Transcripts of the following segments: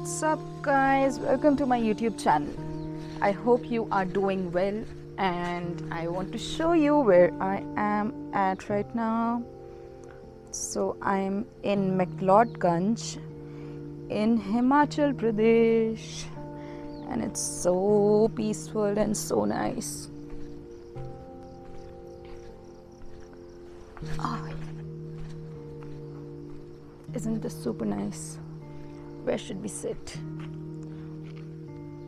What's up guys, welcome to my YouTube channel. I hope you are doing well, and I want to show you where I am at right now. So I'm in McLeodganj in Himachal Pradesh, and it's so peaceful and so nice. Isn't this super nice? Where should we sit?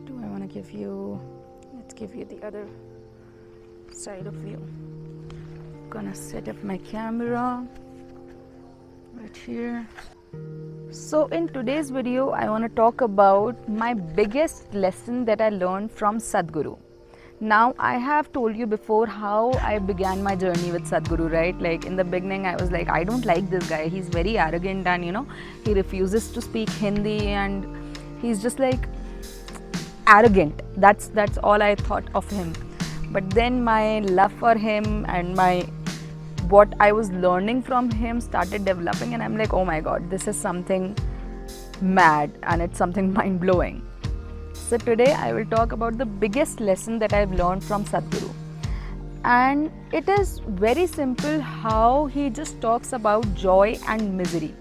Do I want to give you, let's give you the other side of view. Gonna set up my camera right here. So in today's video, I want to talk about my biggest lesson that I learned from Sadhguru. Now, I have told you before how I began my journey with Sadhguru, right? Like in the beginning, I was like, I don't like this guy. He's very arrogant and he refuses to speak Hindi and he's just like arrogant. That's all I thought of him. But then my love for him and what I was learning from him started developing, and I'm like, oh my God, this is something mad and it's something mind-blowing. So today I will talk about the biggest lesson that I've learned from Sadhguru. And it is very simple how he just talks about joy and misery.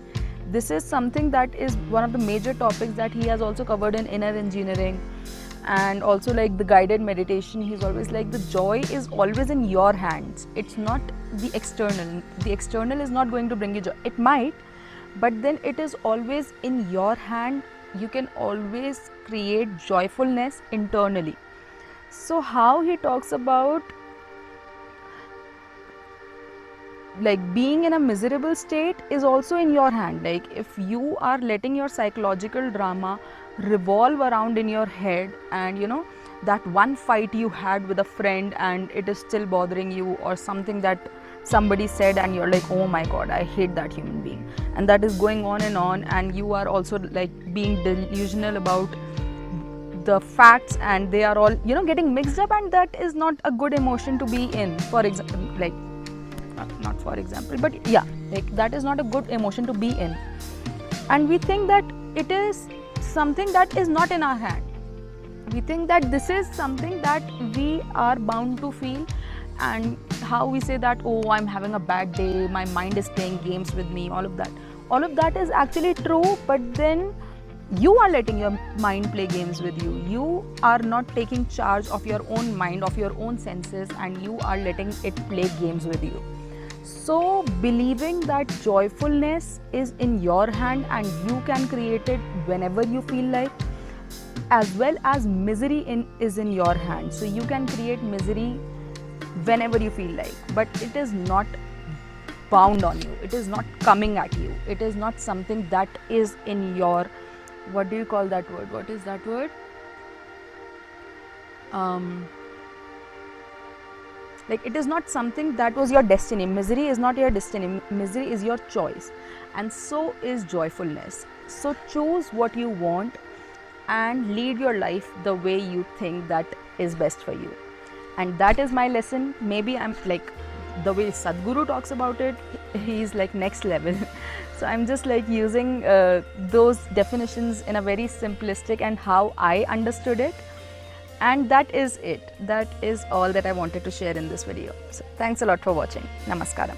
This is something that is one of the major topics that he has also covered in inner engineering, and also like the guided meditation. He's always like, the joy is always in your hands. It's not the external. The external is not going to bring you joy. It might, but then it is always in your hand. You can always create joyfulness internally. So how he talks about like being in a miserable state is also in your hand. Like if you are letting your psychological drama revolve around in your head, and that one fight you had with a friend and it is still bothering you, or something that somebody said and you're like, oh my God, I hate that human being, and that is going on, and you are also like being delusional about the facts, and they are all getting mixed up, and that is not a good emotion to be in. For example, like not for example, but yeah, like that is not a good emotion to be in. And we think that it is something that is not in our hand. We think that this is something that we are bound to feel. And how we say that, oh, I'm having a bad day, my mind is playing games with me, all of that is actually true, but then you are letting your mind play games with you. You are not taking charge of your own mind, of your own senses, and you are letting it play games with you. So believing that joyfulness is in your hand and you can create it whenever you feel like, as well as misery is in your hand. So you can create misery whenever you feel like, but it is not bound on you. It is not coming at you. It is not something that is in your, what do you call that word? What is that word? Like it is not something that was your destiny. Misery is not your destiny. Misery is your choice, and so is joyfulness. So choose what you want and lead your life the way you think that is best for you. And that is my lesson. Maybe I'm like, the way Sadhguru talks about it, he's like next level. So I'm just like using those definitions in a very simplistic and how I understood it. And that is it. That is all that I wanted to share in this video. So thanks a lot for watching. Namaskaram.